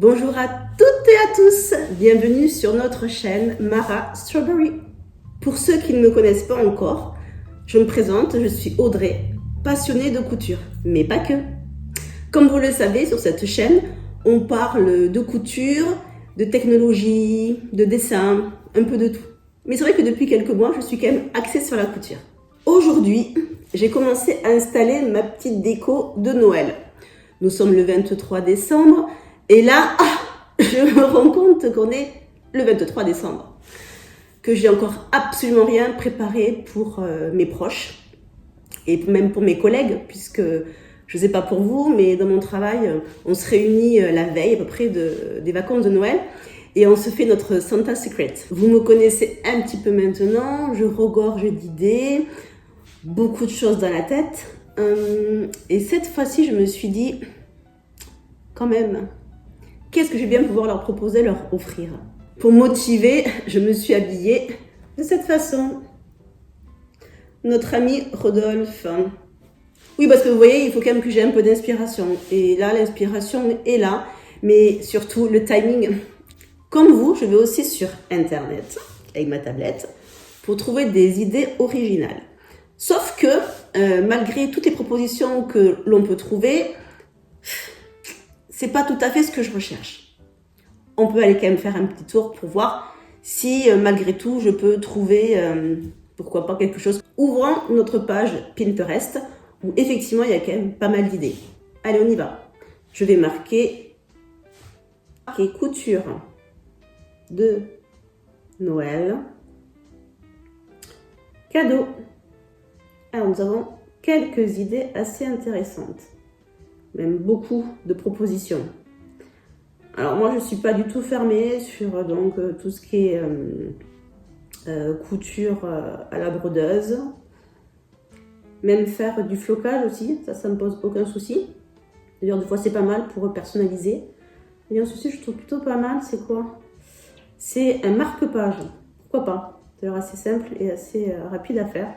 Bonjour à toutes et à tous, bienvenue sur notre chaîne Mara Strawberry. Pour ceux qui ne me connaissent pas encore, je me présente, je suis Audrey, passionnée de couture, mais pas que. Comme vous le savez, sur cette chaîne, on parle de couture, de technologie, de dessin, un peu de tout. Mais c'est vrai que depuis quelques mois, je suis quand même axée sur la couture. Aujourd'hui, j'ai commencé à installer ma petite déco de Noël. Nous sommes le 23 décembre et là, je me rends compte qu'on est le 23 décembre. Que j'ai encore absolument rien préparé pour mes proches et même pour mes collègues, puisque je ne sais pas pour vous, mais dans mon travail, on se réunit la veille à peu près des vacances de Noël et on se fait notre Santa Secret. Vous me connaissez un petit peu maintenant, je regorge d'idées, beaucoup de choses dans la tête. Et cette fois-ci, je me suis dit, quand même, qu'est-ce que je vais bien pouvoir leur proposer, leur offrir? Pour motiver, je me suis habillée de cette façon. Notre ami Rodolphe. Oui, parce que vous voyez, il faut quand même que j'ai un peu d'inspiration. Et là, l'inspiration est là, mais surtout le timing. Comme vous, je vais aussi sur Internet, avec ma tablette, pour trouver des idées originales. Sauf que, malgré toutes les propositions que l'on peut trouver, c'est pas tout à fait ce que je recherche. On peut aller quand même faire un petit tour pour voir si, malgré tout, je peux trouver, pourquoi pas, quelque chose. Ouvrant notre page Pinterest, où effectivement, il y a quand même pas mal d'idées. Allez, on y va. Je vais marquer couture de Noël, cadeau. Alors, nous avons quelques idées assez intéressantes, même beaucoup de propositions. Alors moi, je ne suis pas du tout fermée sur tout ce qui est couture à la brodeuse, même faire du flocage aussi, ça me pose aucun souci. D'ailleurs, des fois, c'est pas mal pour personnaliser. Et un souci, je trouve plutôt pas mal, c'est quoi? C'est un marque-page. Pourquoi pas? C'est d'ailleurs assez simple et assez rapide à faire.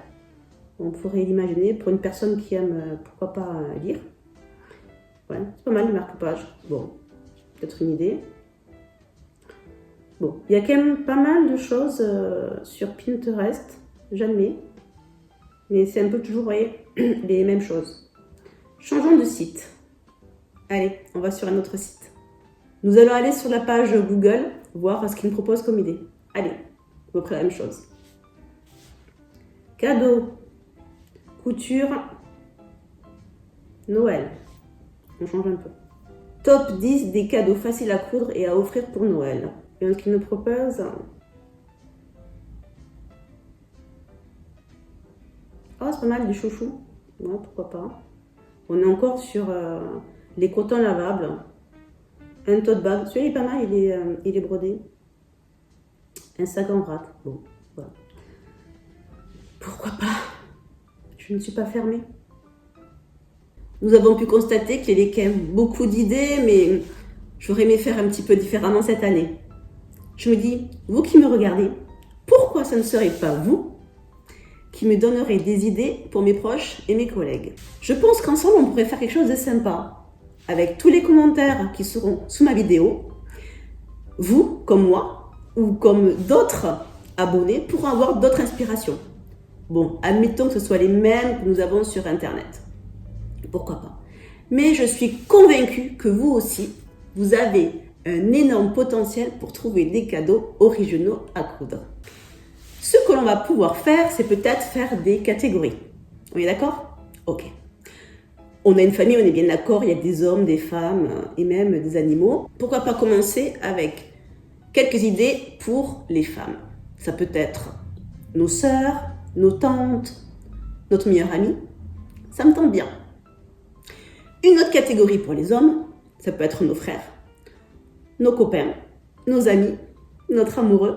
On pourrait l'imaginer pour une personne qui aime, pourquoi pas, lire. Ouais, c'est pas mal le marque-page. Bon, peut-être une idée. Bon, il y a quand même pas mal de choses sur Pinterest, j'admets. Mais c'est un peu toujours, vous voyez, les mêmes choses. Changeons de site. Allez, on va sur un autre site. Nous allons aller sur la page Google, voir ce qu'il nous propose comme idée. Allez, à peu près la même chose. Cadeau, couture, Noël. On change un peu. Top 10 des cadeaux faciles à coudre et à offrir pour Noël. Et ce qu'il nous propose. Oh, c'est pas mal du chouchou. Ouais, pourquoi pas. On est encore sur les cotons lavables. Un tote bag. Celui-là il est pas mal, il est brodé. Un sac en vrac. Bon, voilà. Pourquoi pas? Je ne suis pas fermée. Nous avons pu constater qu'il y avait quand même beaucoup d'idées, mais j'aurais aimé faire un petit peu différemment cette année. Je me dis, vous qui me regardez, pourquoi ça ne serait pas vous qui me donnerez des idées pour mes proches et mes collègues? Je pense qu'ensemble, on pourrait faire quelque chose de sympa. Avec tous les commentaires qui seront sous ma vidéo, vous, comme moi, ou comme d'autres abonnés, pourront avoir d'autres inspirations. Bon, admettons que ce soit les mêmes que nous avons sur Internet. Pourquoi pas? Mais je suis convaincue que vous aussi, vous avez un énorme potentiel pour trouver des cadeaux originaux à coudre. Ce que l'on va pouvoir faire, c'est peut-être faire des catégories. On est d'accord? Ok. On a une famille, on est bien d'accord, il y a des hommes, des femmes et même des animaux. Pourquoi pas commencer avec quelques idées pour les femmes? Ça peut être nos sœurs, nos tantes, notre meilleure amie. Ça me tente bien. Une autre catégorie pour les hommes, ça peut être nos frères, nos copains, nos amis, notre amoureux.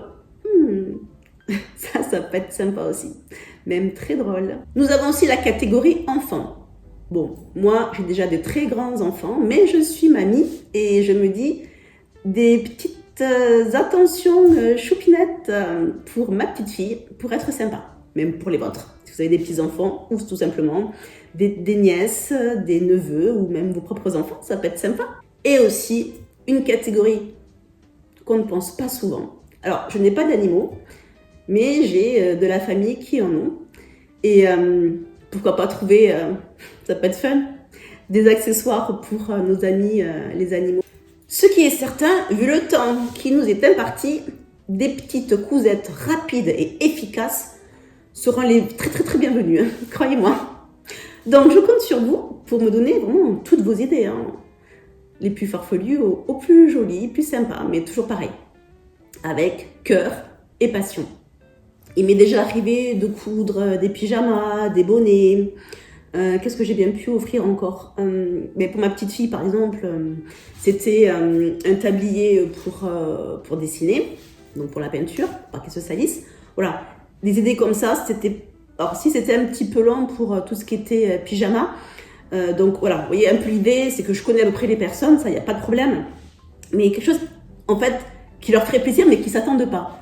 Ça peut être sympa aussi, même très drôle. Nous avons aussi la catégorie enfants. Bon, moi, j'ai déjà de très grands enfants, mais je suis mamie et je me dis des petites attentions choupinettes pour ma petite fille, pour être sympa, même pour les vôtres. Si vous avez des petits-enfants ou tout simplement des nièces, des neveux ou même vos propres enfants, ça peut être sympa. Et aussi une catégorie qu'on ne pense pas souvent. Alors, je n'ai pas d'animaux, mais j'ai de la famille qui en ont. Et pourquoi pas trouver, ça peut être fun, des accessoires pour nos amis les animaux. Ce qui est certain, vu le temps qui nous est imparti, des petites cousettes rapides et efficaces seront les très bienvenues, hein, croyez-moi. Donc je compte sur vous pour me donner vraiment toutes vos idées, hein. Les plus farfelues aux plus jolies, plus sympas, mais toujours pareil, avec cœur et passion. Il m'est déjà arrivé de coudre des pyjamas, des bonnets. Qu'est-ce que j'ai bien pu offrir encore, mais pour ma petite fille, par exemple, c'était un tablier pour dessiner, donc pour la peinture, pour pas qu'elle se salisse. Voilà, des idées comme ça. Alors si c'était un petit peu long pour tout ce qui était pyjama, donc voilà, vous voyez un peu l'idée, c'est que je connais à peu près les personnes, ça, il n'y a pas de problème. Mais quelque chose, en fait, qui leur ferait plaisir, mais qui ne s'attendent pas.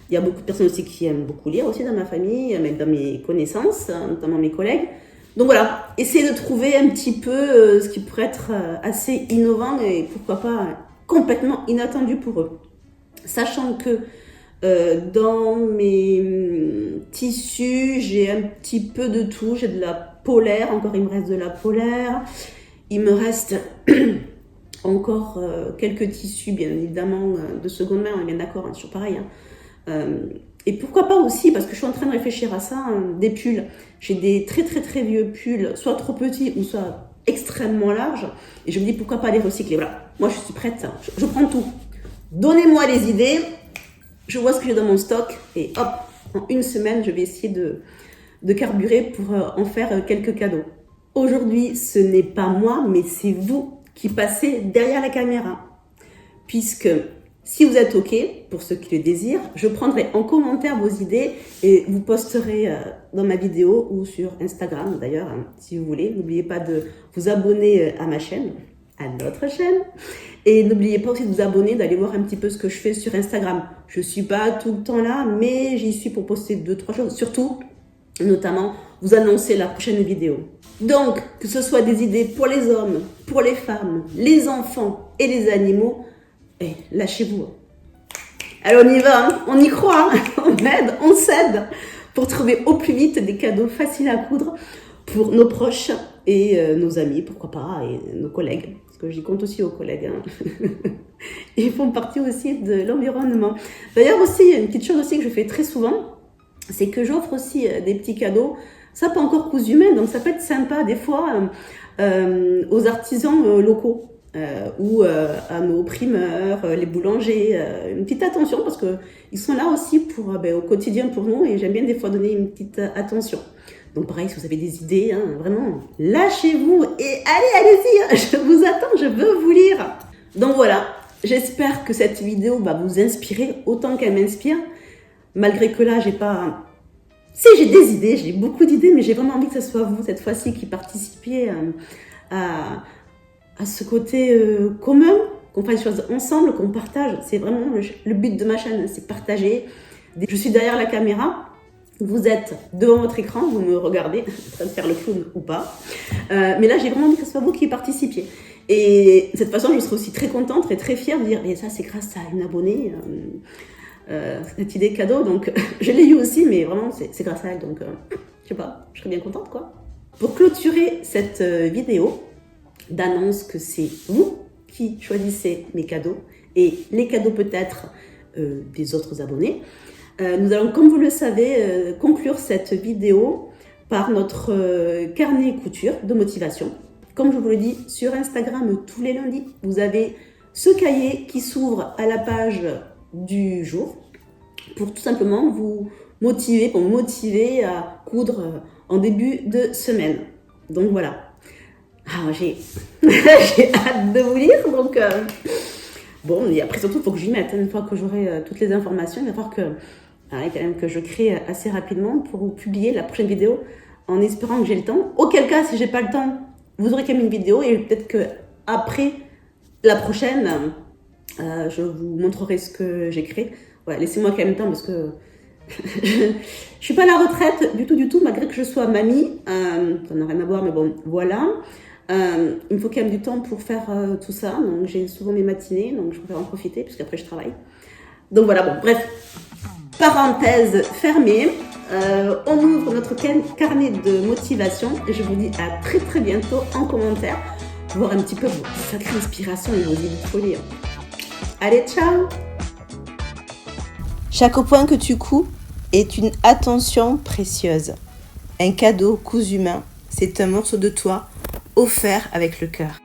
Il y a beaucoup de personnes aussi qui aiment beaucoup lire aussi dans ma famille, même dans mes connaissances, notamment mes collègues. Donc voilà, essayez de trouver un petit peu ce qui pourrait être assez innovant et pourquoi pas complètement inattendu pour eux. Sachant que dans mes tissus, j'ai un petit peu de tout. J'ai de la polaire, encore il me reste de la polaire. Il me reste encore quelques tissus, bien évidemment, de seconde main, on est bien d'accord, hein, toujours pareil. Hein. Et pourquoi pas aussi, parce que je suis en train de réfléchir à ça, hein, des pulls. J'ai des très vieux pulls, soit trop petits ou soit extrêmement larges. Et je me dis pourquoi pas les recycler. Voilà, moi je suis prête, je prends tout. Donnez-moi les idées, je vois ce que j'ai dans mon stock et hop, en une semaine, je vais essayer de carburer pour en faire quelques cadeaux. Aujourd'hui, ce n'est pas moi, mais c'est vous qui passez derrière la caméra. Puisque si vous êtes OK, pour ceux qui le désirent, je prendrai en commentaire vos idées et vous posterez dans ma vidéo ou sur Instagram d'ailleurs, hein, si vous voulez. N'oubliez pas de vous abonner à ma chaîne, à notre chaîne. Et n'oubliez pas aussi de vous abonner, d'aller voir un petit peu ce que je fais sur Instagram. Je ne suis pas tout le temps là, mais j'y suis pour poster 2-3 choses. Surtout, notamment, vous annoncer la prochaine vidéo. Donc, que ce soit des idées pour les hommes, pour les femmes, les enfants et les animaux, lâchez-vous. Alors on y va, hein, on y croit, hein, on aide, on s'aide pour trouver au plus vite des cadeaux faciles à coudre pour nos proches et nos amis, pourquoi pas, et nos collègues, parce que j'y compte aussi aux collègues. Hein. Ils font partie aussi de l'environnement. D'ailleurs aussi, une petite chose aussi que je fais très souvent, c'est que j'offre aussi des petits cadeaux, ça pas encore cousu main, donc ça peut être sympa des fois aux artisans locaux. Ou à nos primeurs, les boulangers, une petite attention parce que ils sont là aussi pour au quotidien pour nous et j'aime bien des fois donner une petite attention. Donc pareil, si vous avez des idées, hein, vraiment, lâchez-vous et allez-y, hein, je vous attends, je veux vous lire. Donc voilà, j'espère que cette vidéo va vous inspirer autant qu'elle m'inspire, malgré que là, j'ai pas... Si, j'ai des idées, j'ai beaucoup d'idées, mais j'ai vraiment envie que ce soit vous, cette fois-ci, qui participiez à ce côté commun, qu'on fasse des choses ensemble, qu'on partage. C'est vraiment le but de ma chaîne, c'est partager. Je suis derrière la caméra, vous êtes devant votre écran, vous me regardez, en train de faire le clown ou pas. Mais là, j'ai vraiment envie que ce soit vous qui participiez. Et de cette façon, je serai aussi très contente et très fière de dire, mais ça, c'est grâce à une abonnée, cette idée cadeau. Donc, je l'ai eu aussi, mais vraiment, c'est grâce à elle. Donc, je sais pas, je serais bien contente, quoi. Pour clôturer cette vidéo, d'annonce que c'est vous qui choisissez mes cadeaux et les cadeaux peut-être des autres abonnés. Nous allons, comme vous le savez, conclure cette vidéo par notre carnet couture de motivation. Comme je vous le dis, sur Instagram tous les lundis, vous avez ce cahier qui s'ouvre à la page du jour pour tout simplement vous motiver, pour me motiver à coudre en début de semaine. Donc voilà. Ah, j'ai hâte de vous lire, donc bon, et après surtout, il faut que j'y mette, une fois que j'aurai toutes les informations, il va falloir quand même que je crée assez rapidement pour vous publier la prochaine vidéo, en espérant que j'ai le temps. Auquel cas, si j'ai pas le temps, vous aurez quand même une vidéo, et peut-être que après la prochaine, je vous montrerai ce que j'ai créé. Ouais, laissez-moi quand même le temps, parce que je suis pas à la retraite du tout, malgré que je sois mamie, ça n'a rien à voir, mais bon, voilà. Il me faut quand même du temps pour faire tout ça. Donc j'ai souvent mes matinées, donc je préfère en profiter puisqu'après je travaille. Donc voilà, bon, bref. Parenthèse fermée. On ouvre notre carnet de motivation et je vous dis à très très bientôt en commentaire pour voir un petit peu vos sacrées inspirations et vos idées de folie. Allez, ciao! Chaque point que tu couds est une attention précieuse. Un cadeau cousu main, c'est un morceau de toi offert avec le cœur.